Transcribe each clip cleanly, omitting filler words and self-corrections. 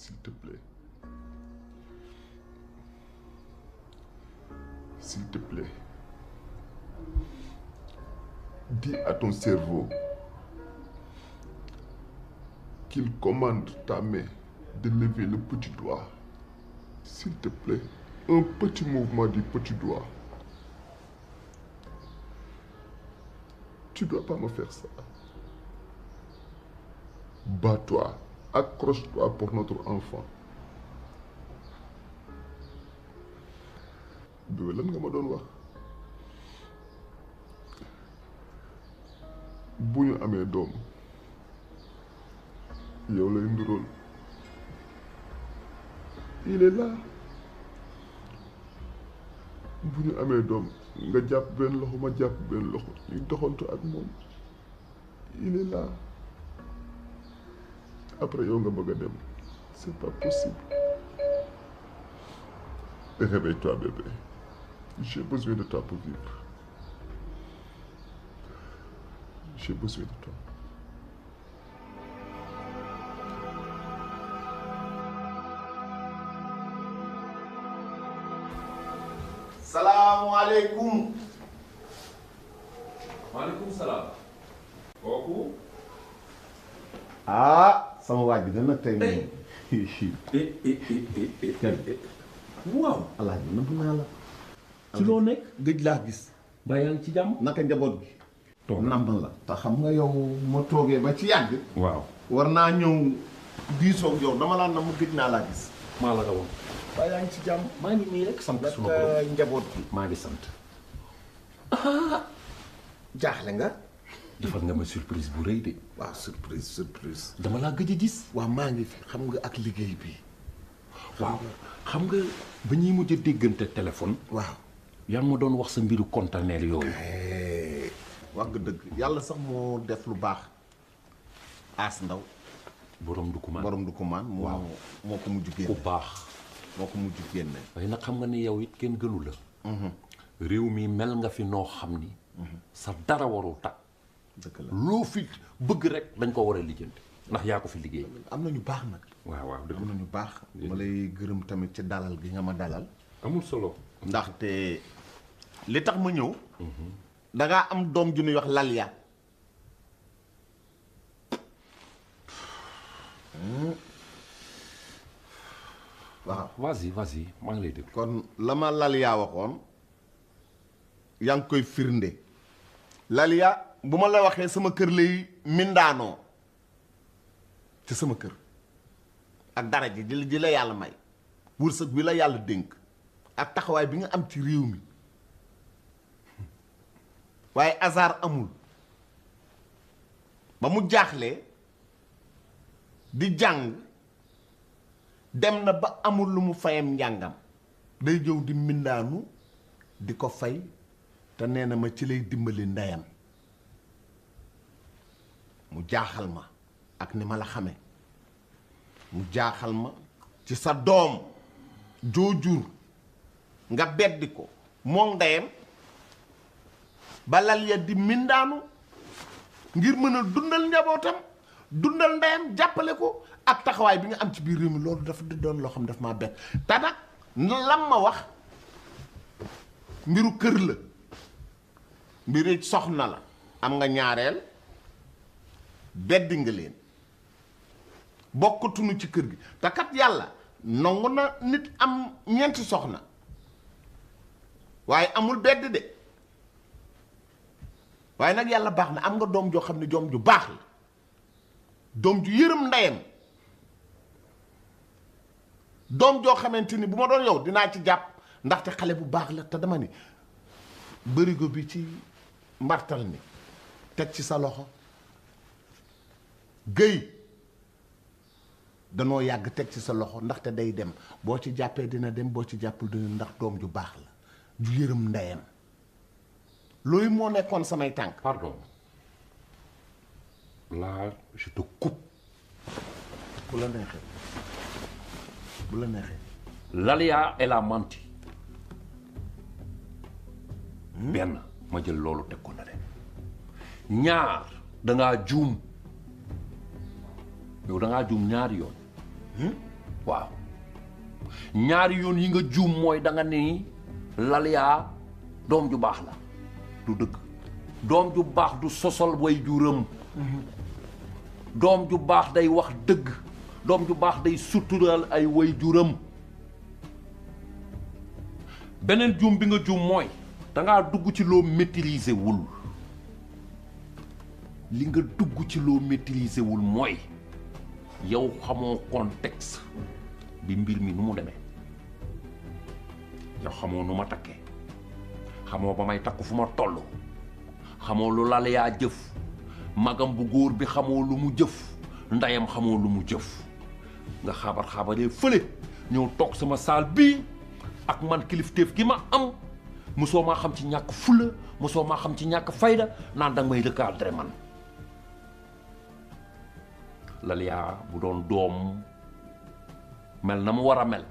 s'il te plaît. S'il te plaît. Dis à ton cerveau qu'il commande ta main de lever le petit doigt. S'il te plaît, un petit mouvement du petit doigt. Tu dois pas me faire ça. Bats-toi, accroche-toi pour notre enfant. Bébé lan nga ma doon wax bu ñu amee doom yow lay ndurool. Il est là bu ñu amee doom nga jàpp benn loxo ma jàpp benn loxo ñu doxantu ak moom. Il est là après yow nga bëgg a dem c'est pas possible. Réveille-toi bébé, j'ai besoin de toi pour vivre. J'ai besoin de toi. Salaamaaleykum. maaleykum salaam. kooku. sama waaj bi dana tey moom. waaw. alaaji nëbb naa la. ci loo nekk. gëj laa gis. mbaa yaa ngi ci jàmm. naka njaboot gi. toog namb la. te xam nga yow ma toogee ba ci yàgg. waaw. war naa ñëw diisoog yow dama laa na mu gëj naa laa gis. maa la rawoon. waaw yaa ngi ci jàmm. maa ngi nii rek sant suma borom. naka njaboot gi. maa ngi sant. jaaxle nga. defal nga ma surprise bu rëy de. waaw surprise. dama laa gëj a gis. waaw maa ngi fi xam nga ak liggéey bi. waaw xam nga ba ñuy mujj a déggante téléphone. waaw. yaa ngi ma doon wax sa mbiru conteneur yooyu. wax nga dëgg yàlla sax moo def lu baax. As Ndaw. borom du ko maan borom du ko maan. waaw moo ko mujj génne. ku baax. moo ko mujj génne. waaye nag xam nga ni yow it kenn gënu la. réew mi mel nga fi noo xam ni. sa dara warul tàkk. dëgg la loo fi bëgg rek dañ ko war a lijjanti ndax yaa ko fi liggéey. am na ñu baax nag. waaw waaw dëgg am na ñu baax. ma lay gërëm tamit ci dalal gi nga ma dalal. amul solo. ndaxte li tax ma ñëw. dangaa am doom ju ñuy wax Laliya. waaw. vas-y maa ngi lay dégg. kon la ma Laliya waxoon yaa ngi koy firnde. Laliya bu ma la waxee sama kër lay mindaanoo ci sama kër ak dara ji di la yàlla may wërsëg bi la yàlla dénk ak taxawaay bi nga am ci réew mi waaye hasard amul ba mu jaaxlee di jàng dem na ba amul lu mu fayam njàngam day jëw di mindaanu di ko fay te nee na ma ci lay dimbali ndeyam mu jaaxal ma ak ni ma la xame mu jaaxal ma ci sa doom joojur nga beddi ko moom ndeyam ba Laliya di mindaanu ngir mën a dundal njabootam dundal ndeyam jàppale ko ak taxawaay bi nga am ci biir réew mi loolu dafa di doon loo xam daf maa bett te nag lam ma wax mbiru kër la mbiri soxna la am nga ñaareel beddi nga leen bokkatuñu ci kër gi te kat yàlla nangu na nit am ñeenti soxna waaye amul bedd de waaye nag yàlla baax na am nga doom joo xam ne doom ju baax la doom ju yërëm ndeyam doom joo xamante ni bu ma doon yow dinaa ci jàpp ndaxte xale bu baax la te dama ni bërigo bi ci mbartal mi teg ci sa loxo Guèye danoo yàgg teg ci sa loxo ndaxte day dem boo ci jàppee dina dem boo ci jàppul dina ndax doom ju baax la ju yërëm ndeyam loolu moo nekkoon samay tànk. pardon là je te coupe. bu la neexee bu la neexee. Laliya elle a menti. benn ma jël loolu teg ko na de ñaar dangaa juum yow dangaa juum ñaari yoon waaw ñaari yoon yi nga juum mooy da nga ni Laliya doom ju baax la du dëgg doom ju baax du sosol way juram doom ju baax day wax dëgg doom ju baax day suturaal ay way juram beneen juum bi nga juum mooy dangaa dugg ci loo maîtriser wul li nga dugg ci loo maîtriser wul mooy yow xamoo contexte bi mbir mi nu mu demee yow xamoo nu ma takkee xamoo ba may takk fu ma toll xamoo lu Laliya jëf magam bu góor bi xamoo lu mu jëf ndeyam xamoo lu mu jëf nga xabaree fële ñëw toog sama saal bii ak man kilifteef gi ma am mosoo maa xam ci ñàkk fulla mosoo maa xam ci ñàkk fayda naan danga may recadrer man Laliya bu doon doom mel na mu war a mel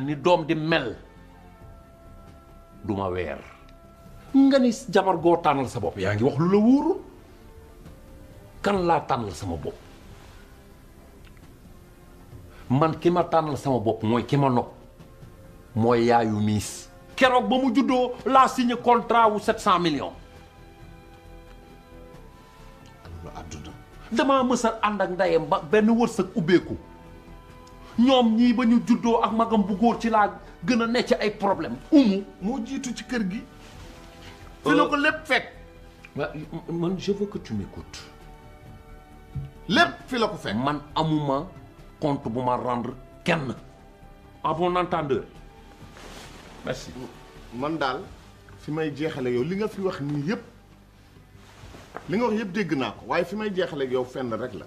ni doom di mel du ma weer nga ni jabar goo tànnal sa bopp yaa ngi wax lu la wóorul kan laa tànnal sama bopp man ki ma tànnal sama bopp mooy ki ma nopp mooy yaayu miis keroog ba mu juddoo laa signé contrat wu 700 millions lu àdduna damaa mës a ànd ak ndeyam ba benn wërsëg ubbeeku ñoom ñii ba ñu juddoo ak magam bu góor ci laa gën a nekk ci ay problème moo jiitu ci kër gi fi la ko lépp fekk man je veux que tu m'écoutes lépp fi la ko fekk man amuma compte bu ma rendre kenn à bon entendeur merci man daal fi may jeexale yow li nga fi wax nii yëpp li nga wax yëpp dégg naa ko waaye fi may jeexale yow fenn rek la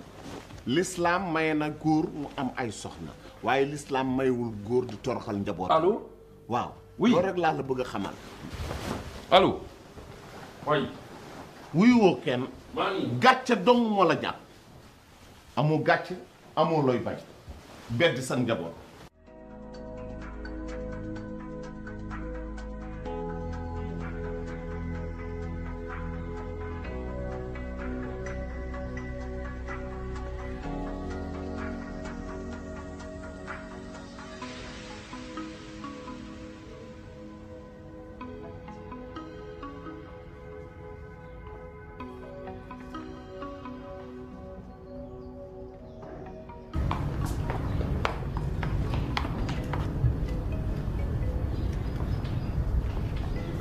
l'islam maye na góor mu am ay soxna waaye l'islam mayewul góor di toroxal njaboot. allo waaw oui loolu rek laa la bëgg a xamal. allo oui wuyuwoo kenn maa ngi gàcce dong moo la jàpp amoo gàcce amoo looy bañ bedd sa njaboot.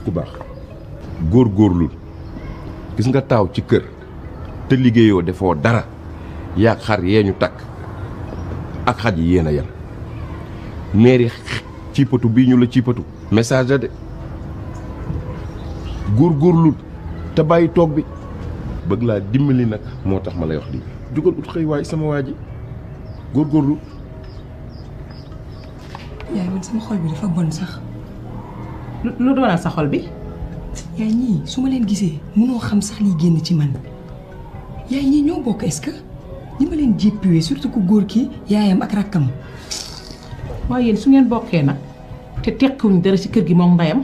ku baax góorgóorlu gis nga taaw ci kër te liggéeyoo defoo dara yaag xar yee ñu takk ak xaj yi yéen a yem mairie ciipatu bii ñu la ciipatu message la de góorgóorlu te bàyyi toog bi bëgg laa dimbali nag moo tax ma lay wax lii jógal ut xëy waay sama waa ji góorgóorlu. yaay man sama xol bi dafa bon sax. lu doonal sa xol bi. yaay ñii su ma leen gisee mënoo xam sax liy génn ci man yaay ñii ñoo bokk est-ce que ñi ma leen jéppiwee surtout ku góor ki yaayam ak rakkam. waaye yéen su ngeen bokkee nag te tekkiwuñ dara ci kër gi moom ndeyam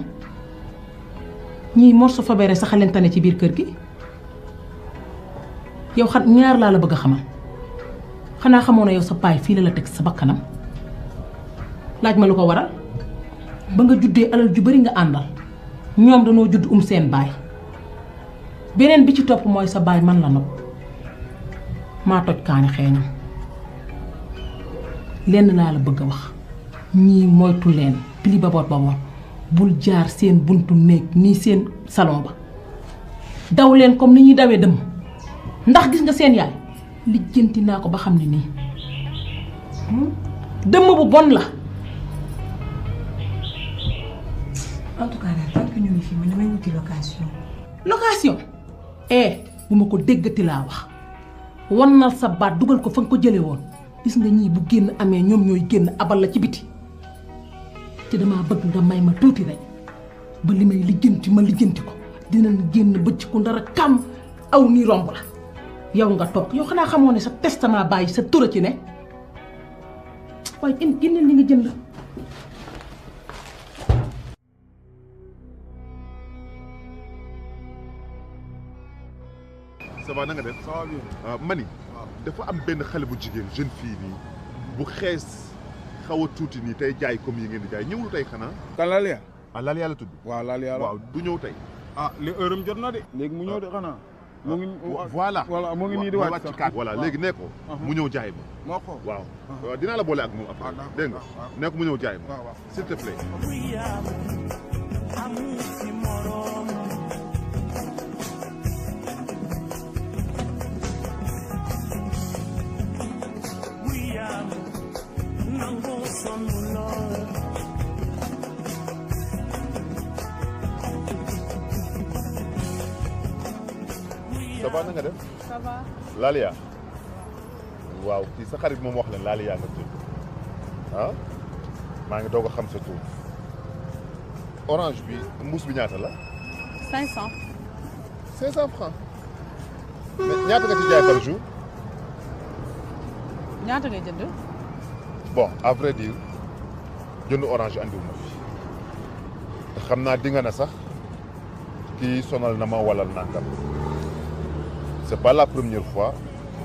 ñii morso fa bere sa xalentane ci biir kër gi yow xam ñaar laa la bëgg a xamal xanaa xamoon na yow sa paay fii la teg sa bakkanam laaj ma lu ko waral ba nga juddee alal ju bari nga àndal ñoom dañoo judd seen baay beneen bi ci topp mooy sa baay man la nopp maa toj kaani xeeñam lenn laa la bëgg a wax ñii moytu leen pili baboot bul jaar seen buntu néeg nii seen salon ba daw leen comme ni ñuy dawee dëmm ndax gis nga seen yaay lijjanti naa ko ba xam ne nii dëmm bu bon la. en tout cas daal tant que ñu ngi fi man damay wuti location. location bu ma ko déggati laa wax wannal sa baat dugal ko fa nga ko jëlee woon gis nga ñii bu génn amee ñoom ñooy génn abal la ci biti te damaa bëgg nga may ma tuuti rek ba li may lijjanti ma lijjanti ko dinañ génn bëcc ku ndara kam aw nii romb la yow nga toog yow xanaa xamoo ne sa testament bàyyi sa tura ci ne waaye génneel li nga jënd la. ça va na nga def. ça va bien mani dafa am benn xale bu jigéen jeune fille nii bu xees xaw a tuuti nii tey jaay comme yi ngeen di jaay ñëwul tey xanaa. kan Laliya. ah Laliya la tudd. waaw Laliya la waaw du ñëw tey. ah li heure am jot na de. léegi mu ñëw de xanaa. mu ngi voilà mu ngi nii di wàcc ci kaat. voilà léegi nee ko. mu ñëw jaay ma. moo ko waaw. dinaa la boole ak moom après. dégg nga nee ko mu ñëw jaay ma. s'il te plaît. ça va na nga def. ça va. Laliya. waaw kii sa xarit moom wax leen Laliya nga tudd ah maa ngi doog a xam sa tur orange bi mbuus bi ñaata la. 500. 500 francs. mais ñaata nga ci jaay par jour. ñaata ngay jënd. bon à vrai dire jënd orange andiwul ma fi te xam naa di nga na sax kii sonal na ma wala nangam c'est pas la première fois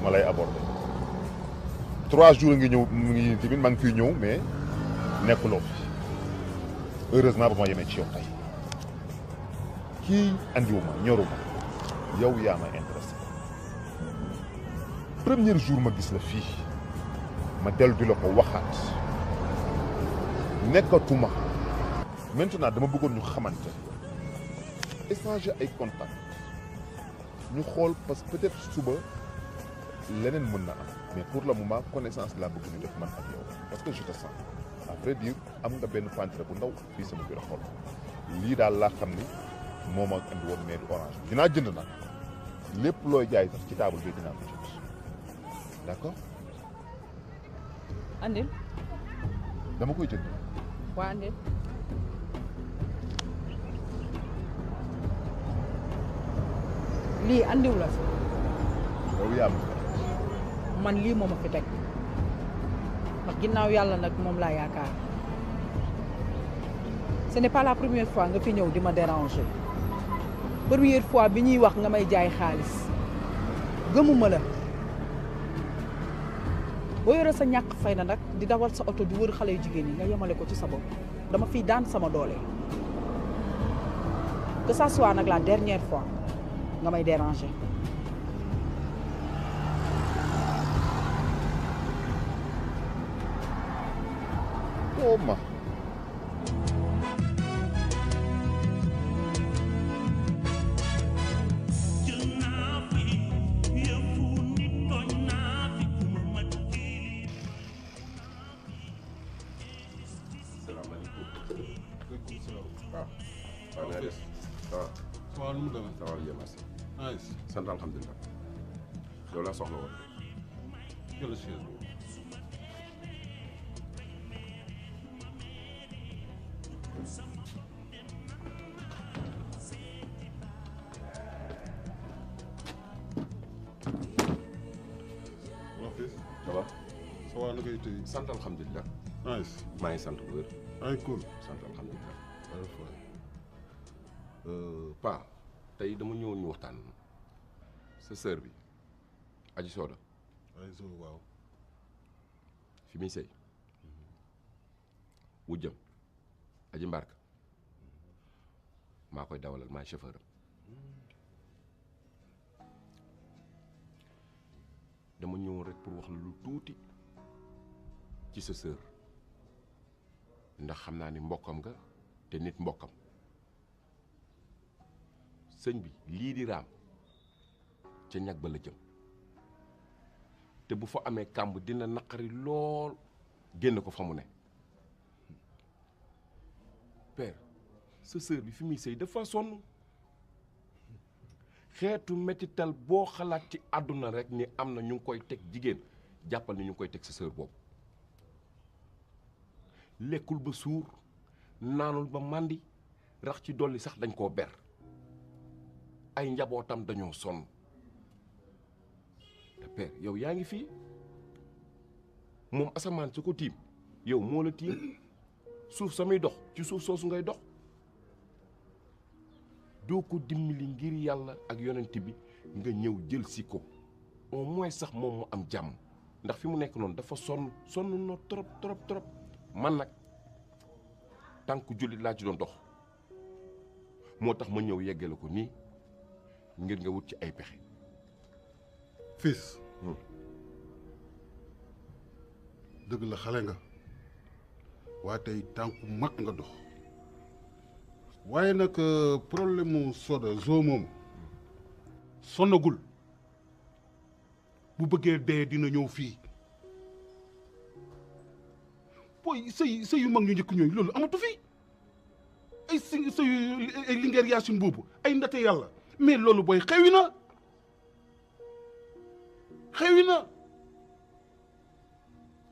ma lay aborder 3 jours ngi ñëw mu ngi tamit maa ngi fiy ñëw mais nekkuloo fi heureusement ba ma yemee ci yow tey kii andiwuma ñoruma yow yaa ma intéressé premier jour ma gis la fii ma dellu di la ko waxaat nekkatuma maintenant dama bëggoon ñu xamante échanger ay contact ñu xool parce que peut-être suba leneen mën na am mais pour le moment connaissance laa bëgg ñu def man ak yow parce que je te sens à vrai dire am nga benn pantre bu ndaw fii sama biir xol lii daal laa xam ni moo ma andi woon mais du orange dinaa jënd nag lépp looy jaay sax ci table bi dinaa ko jënd d'accord. andil. dama koy jënd. waa andil. lii andiw la fi. yow yaa man lii moo ma fi teg ndax ginnaaw yàlla nag moom laa yaakaar ce n'est pas la première fois nga fi ñëw di ma déranger première fois bi ñuy wax nga may jaay xaalis gëmuma la boo yore sa ñàkk fay na nag di dawal sa oto di wër xale yu jigéen yi nga yemale ko ci sa bopp dama fiy daan sama doole que ça soit nag la dernière fois nga may déranger. Toma. waaw nu mu demee. ça va bien merci. nice. sant alhamdulilah. yow laa soxla woon. jël chaise boobu. mon fils. ça va. ça va na koy tëj. sant alhamdulilah. nice. maa ngi sant bu wér. ay cool. sant alhamdulilah. Pa tey dama ñëwoon ñu waxtaan sa sœur bi Aji Soda. ay so waaw. fi muy sëy wujjam Aji Mbarka maa koy dawalal maay chauffeur am dama ñëwoon rek pour wax la lu tuuti ci sa sœur ndax xam naa ni mbokkam nga te nit mbokkam sëñ bi lii di raam ca ñag ba la jëm te bu fa amee kàmb dina naqari lool génn ko fa mu ne père sa sœur bi fi muy sëy dafa sonn xeetu mettital boo xalaat ci àdduna rek ni am na ñu ngi koy teg jigéen jàppal ni ñu ngi koy teg sa sœur boobu lekkul ba suur naanul ba màndi rax ci dolli sax dañ koo ber ay njabootam dañoo sonn te père yow yaa ngi fii moom asamaan su ko tiim yow moo la tiim suuf samay dox ci suuf soosu ngay dox doo ko dimbali ngir yàlla ak yonent bi nga ñëw jël si ko au moins sax moom mu am jàmm ndax fi mu nekk noonu dafa sonn na trop trop trop man nag tànk jullit laa ci doon dox moo tax ma ñëw yeggale ko nii ngir nga wut ci ay pexe. fils dëgg la xale nga waaye tey tànku mag nga dox waaye nag problème mu Soda Zo moom sonnagul bu bëggee dee dina ñëw fii booy sëy yu mag ñu njëkk ñooyu loolu amatu fi ay sëy ay lingeer yaasin boobu ay ndate yàlla mais loolu booy xewi na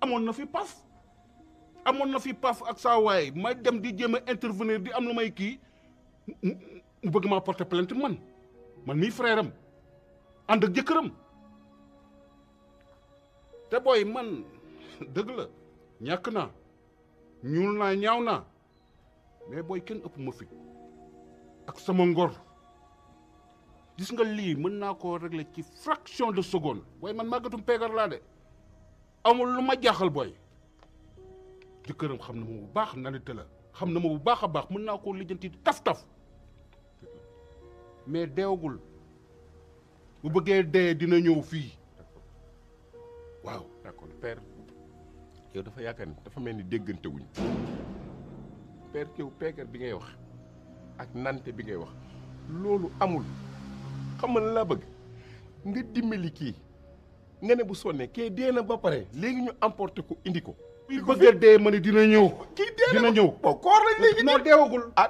amoon na fi paf ak saa waay may dem di jéem a intervenir di am lu may kii mu bëgg maa porter plainte man mii frère am ànd ak jëkkëram te booy man dëgg la ñàkk naa ñuul naa ñaaw naa mais booy kenn ëpp ma fit ak sama ngor gis nga lii mën naa koo régler ci fraction de seconde booy man màggatum peegar laa de amul lu ma jaaxal booy jëkkëram xam na ma bu baax nanite la xam na ma bu baax a baax mën naa koo lijjanti taf-taf mais deewagul bu bëggee dee dina ñëw fii waaw. d'accord père yow dafa yaakaar ni dafa mel ni déggante wuñ père yow peegar bi ngay wax ak nante bi ngay wax loolu amul xam nga laa bëgg nga dimbali kii nga ne bu sonnee kii dee na ba pare léegi ñu emporté ko indi ko. bi bëggee dee ma ne dina ñëw. kii dee na dina ñëw. bon koor lañ léegi non deewagul. ah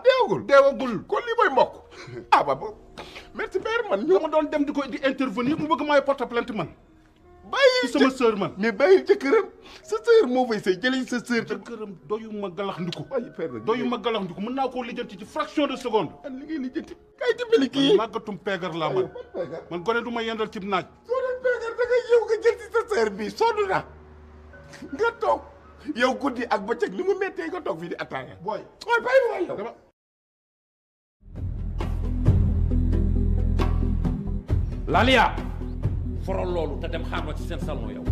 deewagul kon lii mooy mbokk. ah ba merci père man ñu ma doon dem di intervenir mu bëgg maay porter plainte man. bàyyi sama sœur man. mais bàyyi jëkkëram sa sœur moo fay sëy jëlee sa sœur. jëkkëram doyu ma galax ndiku. ay père nag doyu ma galax ndiku mën naa koo lijjanti ci fraction de seconde. li ngay lijjanti kay dimbali kii. màggatum peegar laa man gone du ma yendal ci naaj. soo doon peegar da ngay yow nga jël ci sa sœur bi sonn na nga toog yow guddi ak bëccëg ni mu méttee nga toog fii di attaaya. booy bàyyi ma waay yow. Laliya forol loolu te dem xaar ma ci seen salon yow.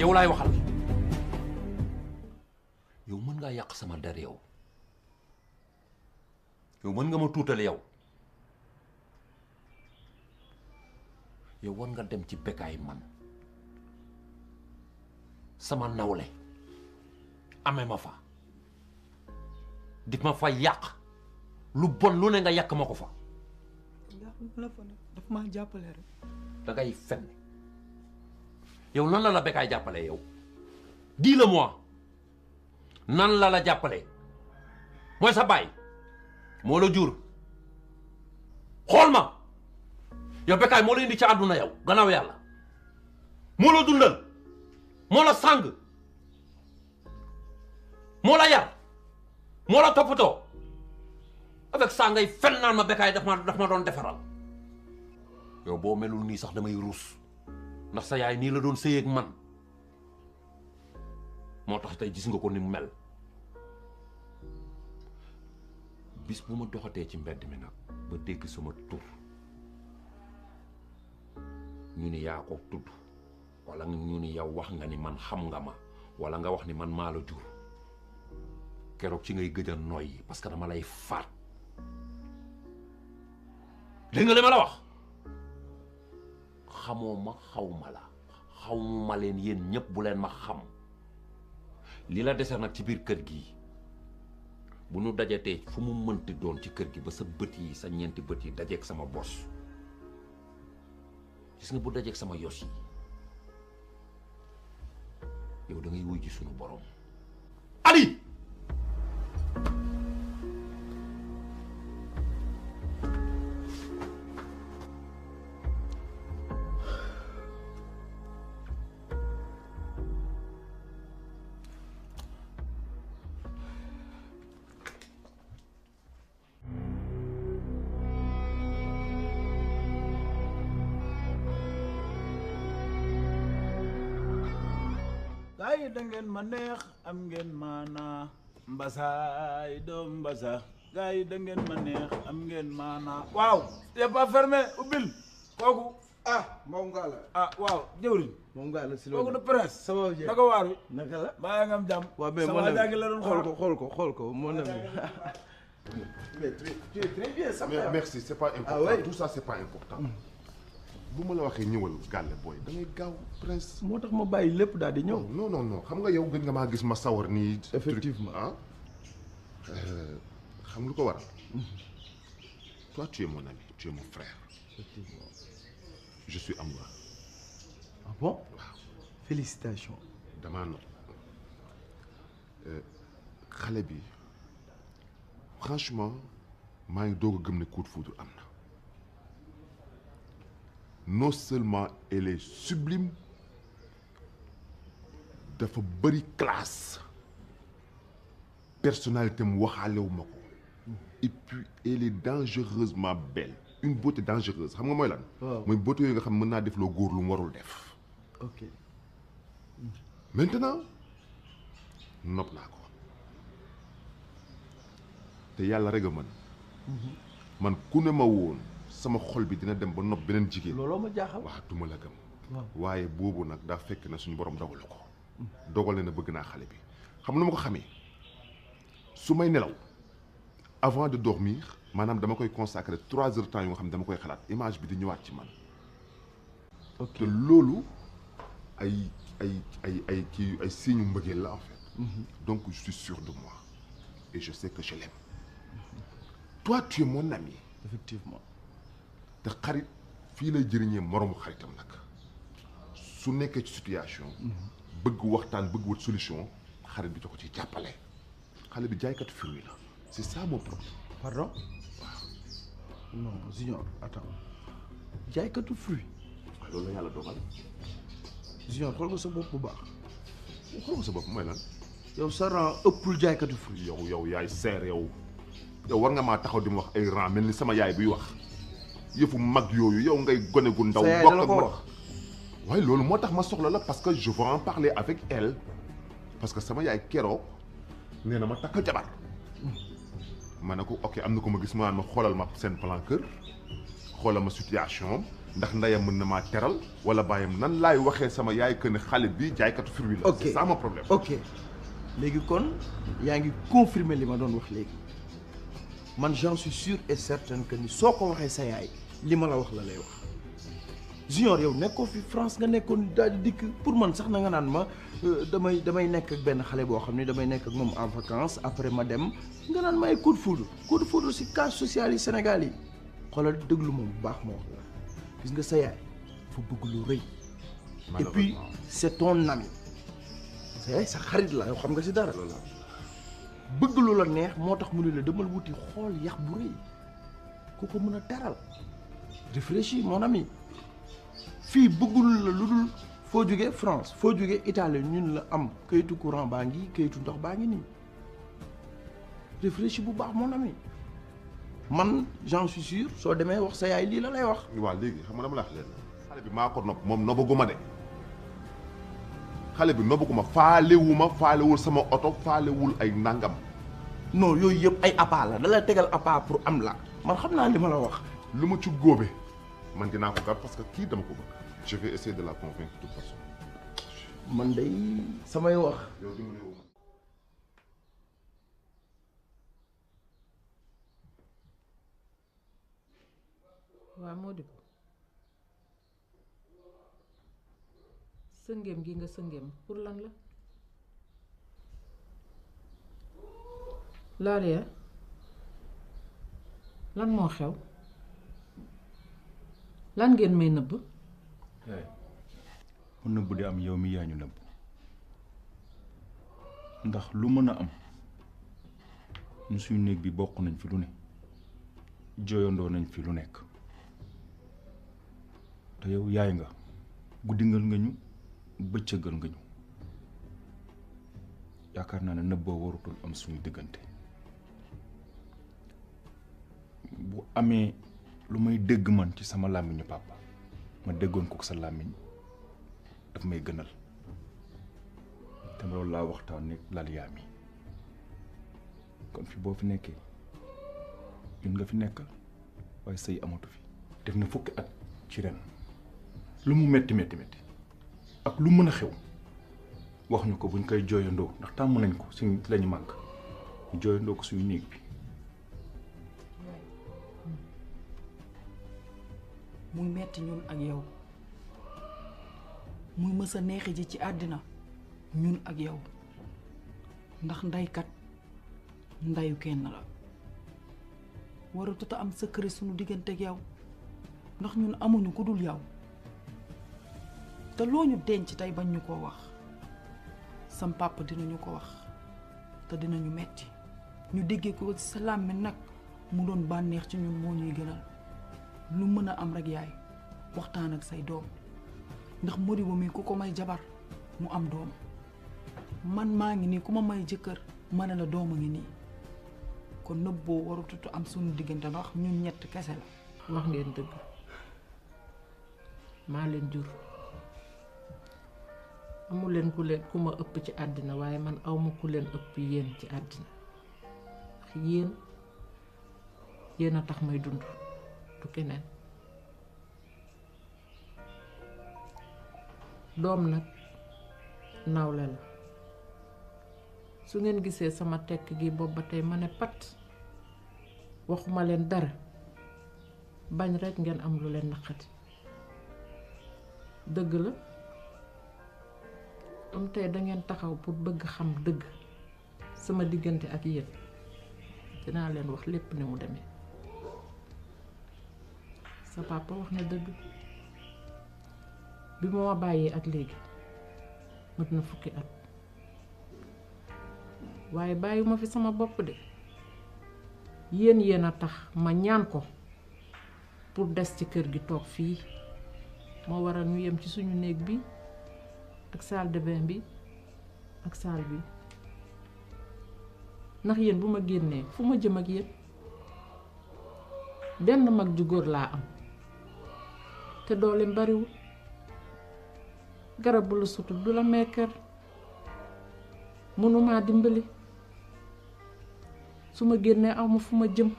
yow laay waxal yow mën ngaa yàq sama der yow mën nga ma tuutale yow war nga dem ci Bécaye man sama nawle amee ma fa di ma fa yàq lu bon lu ne nga yàq ma ko fa daf maa jàppale rek da ngay fen yow nan la Bécaye jàppale yow dis-le-moi nan la jàppale mooy sa baay moo la jur xool ma yow Bécaye moo la indi ci àdduna yow gannaaw yàlla moo la dundal moo la sàng moo la yar moo la toppatoo avec ça ngay fen naan ma Bécaye daf ma doon defaral yow boo melul nii sax damay ruus ndax sa yaay nii la doon sëyeeg man moo tax tey gis nga ko ni mu mel bis bu ma doxatee ci mbedd mi nag ba dégg sama tur ñu ni yaa ko tudd wala ñu ni yow wax nga ni man xam nga ma wala nga wax ni man maa la jur keroog ci ngay gëj a noyyi parce que dama lay faat dégg nga li ma la wax xamoo ma xaw ma la xawma leen yéen ñëpp bu leen ma xam li la dese nag ci biir kër gi bu nu dajatee fu mu mënti doon ci kër gi ba sa bët yi sa ñeenti bët yi dajeeg sama bos gis nga bu dajeeg sama yos yi yow da ngay wuy ji sunu borom Ali ay da ngeen ma neex am ngeen maanaa mbasaay doom mbasa gars yi da ngeen ma neex am ngeen maanaa waaw c'est pas fermé ubbil kooku moom ngaa la waaw jëwriñ moom ngaa la si kooku de presse sama vie naka waar wi naka la baa nga am jàmm waaw mais sama jàngi la doon xool ko mon ami mais tu es très bien ça merci c'est pas important tout ça c'est pas important bu ma la waxee ñëwal gàlle booy da ngay gaaw prince moo tax ma bàyyi lépp daal di ñëw non xam nga yow gën nga maa gis ma sawar nii effectivement xam lu ko waral toi tu es mon ami tu es mon frère effectivement je suis amoureux ah bon waaw félicitations damaa nopp xale bi franchement maa ngi doog a gëm ne coup de foudre am na non seulement elle est sublime dafa bëri classe personnalité mu waxaalewu ma ko et puis elle est dangereusement belle une beauté dangereuse xam nga mooy lan mooy beauté yooyu nga xam mën naa def loo góor lu mu warul def ok maintenant nopp naa ko te yàlla rek a mën man ku ne ma woon sama xol bi dina dem ba nopp beneen jigéen looloo ma jaaxal waaw duma la gëm waaye boobu nag daa fekk na suñu borom dogalu ko dogale na bëgg naa xale bi xam na ma ko xamee su may nelaw avant de dormir maanaam dama koy consacrer 3 heures de temps yu nga xam ne dama koy xalaat image bi di ñëwaat ci man te loolu ay signe mbëggeel la en fait donc je suis sûr de moi et je sais que je l'aime toi tu es mon ami effectivement te xarit fii lay jëriñee moroomu xaritam nag su nekkee ci situation bëgg waxtaan bëgg wut solution xarit bi da ko ci jàppale xale bi jaaykatu fruit la c'est ça mon problème pardon waaw non Junior attends jaaykatu fruit waaw loolu la yàlla dogal Junior xool nga sa bopp bu baax xool nga sa bopp mooy lan yow sa rang ëppul jaaykatu fruit yow yaay seer yow war nga maa taxaw di ma wax ay rang mel ni sama yaay buy wax yëfu mag yooyu yow ngay gone gu ndaw bokk ak ma waaye loolu moo tax ma soxla la parce que je veux en parler avec elle parce que sama yaay keroog nee na ma takk jabar ma ne ko ok am na ko ma gis ma xoolal ma seen plan kër xoolal ma situation ndax ndeyam mën na maa teral wala bàyyam nan laay waxee sama yaay que ne xale bi jaaykatu fruit la c'est ça mon problème ok léegi kon yaa ngi confirmer li ma doon wax léegi man j'en suis sûr et certain que ni soo ko waxee sa yaay li ma la wax la lay wax Junior yow nekkoo fi France nga nekkoon daal di dikk pour man sax na nga naan ma damay nekk ak benn xale boo xam ne damay nekk ak moom en vacances après ma dem nga naan ma ay coup de foudre si cas social yi Sénégal yi xoolal déglu moom bu baax ma wax la gis nga sa yaay fa bëgg lu rëy et puis c'est ton ami sa yaay sa xarit la yow xam nga si dara bëgg lu la neex moo tax mu ne la demal wuti xool yax bu rëy ku ko mën a teral réfléchis mon ami fii bëggul la lu dul foo jógee France foo jógee Italie ñun la am kayitu courant baa ngi kayitu ndox baa ngi nii réfléchis bu baax mon ami man j'en suis sûr soo demee wax sa yaay lii la lay wax. waaw léegi xam nga dama la wax leen xale bi maa ko nopp moom nobbaguma de xale bi nobbaguma faalewul sama oto faalewul ay nangam. non yooyu yëpp ay appât la da la tegal appât pour am la man xam naa li ma la wax. lu ma ci góobe man dinaa ko gar parce que kii dama ko bëgg. je vais essayer de la convaincre de toute façon. man day samay wax. yow dimbali wu ma. waaw Modibo sëngéem gi nga sëngéem pour lan la Laalia lan moo xew lan ngeen may nëbb mu nëbb di am yow mi yaa ñu nëbb ndax lu mën a am ñu suñu néeg bi bokk nañ fi lu ne jooyandoo nañ fi lu nekk te yow yaay nga guddingal nga ñu bëccëgal nga ñu yaakaar naa ne nëbboo warutul am suñu diggante bu amee lu may dégg man ci sama làmmiñu papa ma déggoon ko sa làmmiñ daf may gënal te loolu laa waxtaan nekk Laliya mi kon fi boo fi nekkee ñun nga fi nekkal waaye sëy amatu fi def na fukki at ci ren lu mu metti metti metti ak lu mën a xew wax ñu ko buñ koy jooyandoo ndax tàmm nañ ko suñ lañu màgg ñu jooyandoo ko suñu néeg bi. muy metti ñun ak yow muy mës a neexi ji ci àddina ñun ak yow ndax ndeykat ndeyu kenn la waratut a am secret suñu diggante ak yow ndax ñun amuñu ku dul yow te loo ñu denc tey bañ ñu ko wax sam papa dinañu ko wax te dinañu metti ñu déggee ko ci sa làmmiñ nag mu doon bànneex ci ñun moo ñuy gënal lu mën a am rek yaay waxtaan ak say doom ndax Modibo mi ku ko may jabar mu am doom man maa ngi nii ku ma may jëkkër ma ne la doom a ngi nii kon nëbboo waratutu am suñu diggante ndax ñun ñett kese la. wax ngeen dëgg maa leen jur amul leen ku ma ëpp ci àddina waaye man awma ku leen ëpp yéen ci àddina ndax yéen a tax may dund du keneen doom nag nawle la su ngeen gisee sama tekk gi boobu ba tey ma ne pat waxuma leen dara bañ rekk ngeen am lu leen naqati dëgg la am tey dangeen taxaw pour bëgg xam dëgg sama diggante ak yéen dinaa leen wax lépp ni mu demee sa papa wax na dëgg bi ma bàyyee ak léegi mat na fukki at waaye bàyyiwuma fi sama bopp de yéen a tax ma ñaan ko pour des ci kër gi toog fii moo waral ñu yem ci suñu néeg bi ak salle de bain bi ak salle bi ndax yéen bu ma génnee fu ma jëm ak yéen benn mag ju góor laa am te dooleem bariwul garab bu la sutul du la may kër mënumaa dimbali su ma génnee aw ma fu ma jëm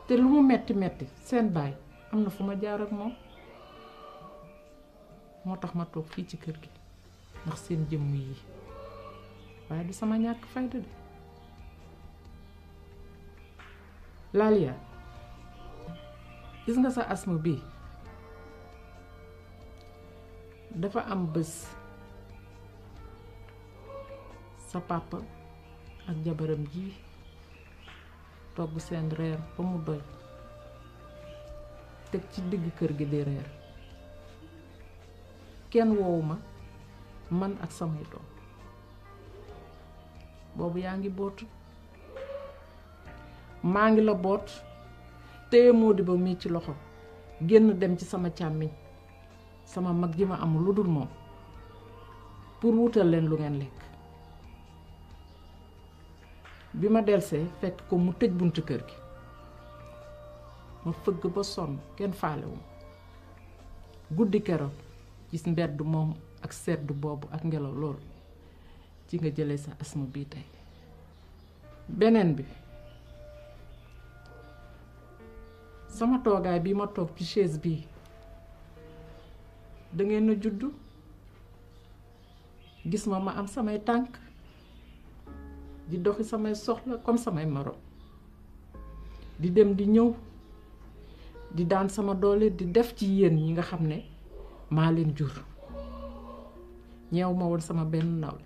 te lu mu metti metti seen baay am na fu ma jaar ak moom moo tax ma toog fii ci kër gi ndax seen jëmm yi waaye du sama ñàkk fayda de Laliya gis nga sa asma bii dafa am bés sa papa ak jabaram ji togg seen reer ba mu doy teg ci digg kër gi di reer kenn woowu ma man ak samay doom boobu yaa ngi bootu maa ngi la boot téye Modibo mii ci loxo génn dem ci sama càmmiñ sama mag ji ma amul lu dul moom pour wutal leen lu ngeen lekk bi ma delsee fekk ko mu tëj buntu kër gi ma fëgg ba sonn kenn faalewuma guddi keroog gis mbedd moom ak sedd boobu ak ngelaw loolu ci nga jëlee sa asma bii tey beneen bi sama toogaay bi ma toog ci chaise bii dangeen a juddu gis ma am samay tànk di doxi samay soxla comme samay moroom di dem di ñëw di daan sama doole di def ci yéen ñi nga xam ne maa leen jur ñeew ma woon sama benn nawle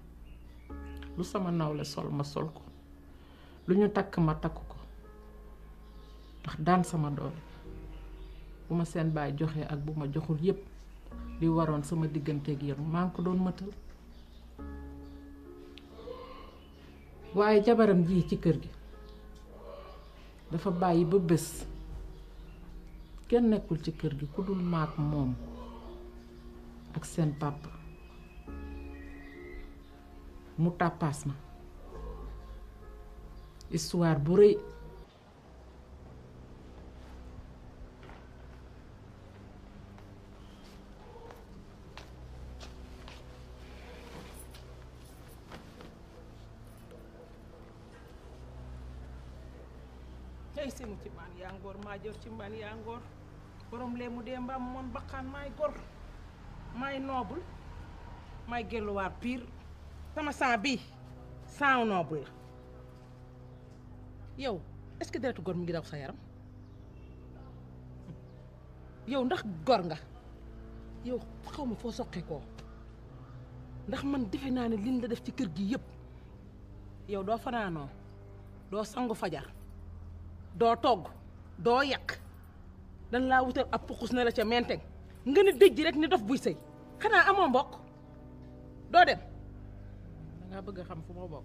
lu sama nawle sol ma sol ko lu ñu takk ma takk ko ndax daan sama doole bu ma seen baay joxee ak bu ma joxul yépp li waroon sama digganteeg yéen maa ngi ko doon mëtal waaye jabaram ji ci kër gi dafa bàyyi ba bés kenn nekkul ci kër gi ku dul maak moom ak seen papa mu tàppaas ma histoire bu rëy ay semu ci man yaa ngoor maa jor ci man yaa ngoor borom lee mu dee mbaam moon baqaan maay gor maay noobul maay gelluwaar pire sama sang bii sang noobul la yow est-ce que deretu gor mi ngi daw sa yaram yow ndax gor nga yow xaw ma foo soqe koo ndax man defe naa ne liñ la def ci kër gi yëpp yow doo fanaanoo doo sangu fajar doo togg doo yàq dan laa wutal ab pukus na la ca menteng nga ne dëj rek ni dof buy sëy xanaa amoo mbokk doo dem dangaa bëgg a xam fu ma bokk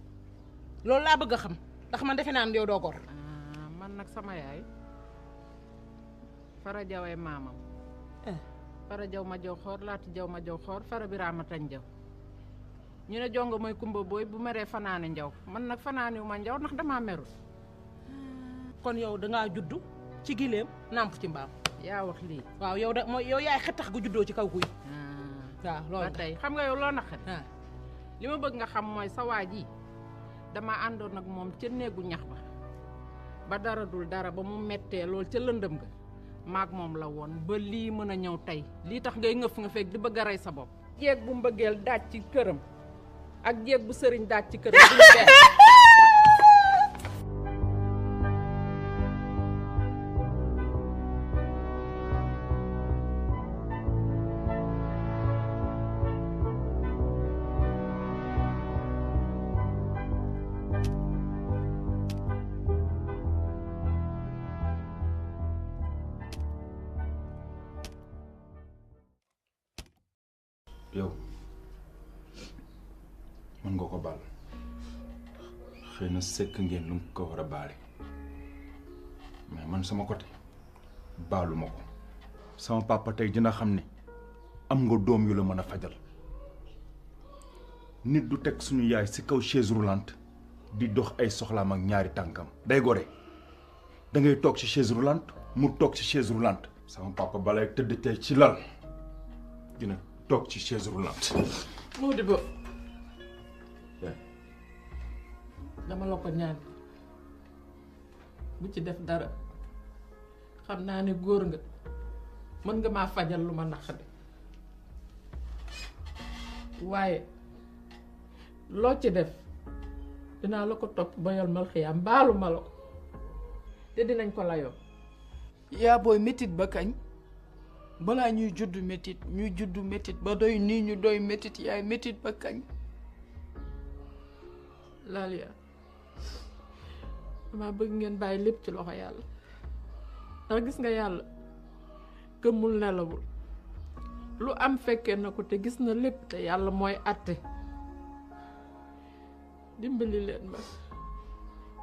loolu laa bëgg a xam ndax man defe naa ne yow doo gor man nag sama yaay fara jawee maamam fara jaw ma jaw xoor laati jaw ma jaw xoor fara biraama tañ jaw ñu ne jongo mooy kumba booy bu meree fanaane njaw man nag fanaaniwu ma njaw ndax damaa merul kon yow dangaa juddu ci gileem nàmp ci mbaam yaa wax lii waaw yow da mooy yow yaay xettax gu juddoo ci kaw kuy waaw loolu ba tey xam nga yow loo naqari li ma bëgg nga xam mooy sa waa ji dama àndoon ak moom ca néegu ñax ba dara dul dara ba mu mettee lool ca lëndëm ga maag moom la woon ba lii mën a ñëw tey lii tax ngay ngëf nga fekk di bëgg a rey sa bopp jeeg bu mbëggeel daaj ci këram ak jeeg bu sëriñ daaj ci këram duñu benn yow mën nga ko baal xëy na sekk ngeen lu nga ko war a baale mais man sama côté baalu ma ko sama papa tey dina xam ne am nga doom yu la mën a fajal nit du teg suñu yaay ci kaw chaise roulante di dox ay soxlaam ak ñaari tànkam day gore da ngay toog ci chaise roulante mu toog ci chaise roulante sama papa balay tëdd tey ci lal dina toog ci chaise roulante. Modibo dama la ko ñaan bu ci def dara xam naa ne góor nga mën nga maa fajal lu ma naqari waaye loo ci def dinaa la ko topp ba yol mal xiyaam baalu ma la ko te dinañ ko layoo. yaa booy métit ba kañ balaa ñuy juddu métit ba doy nii ñu doy métit yaay métit ba kañ. Laalia dama bëgg ngeen bàyyi lépp ci loxo yàlla ndax gis nga yàlla gëmmul nelawul lu am fekkee na ko te gis na lépp te yàlla mooy àtte dimbali leen ma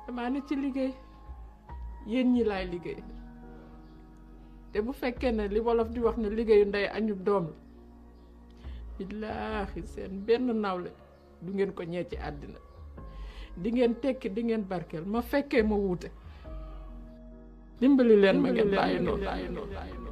damaa ne ci liggéey yéen ñi laay liggéey te bu fekkee ne li wolof di wax ne liggéeyu ndey añub doom la billaahi seen benn nawle du ngeen ko ñee ci àddina di ngeen tekki di ngeen barkeel ma fekkee ma wuute dimbali leen ma ngeen bàyyi noonu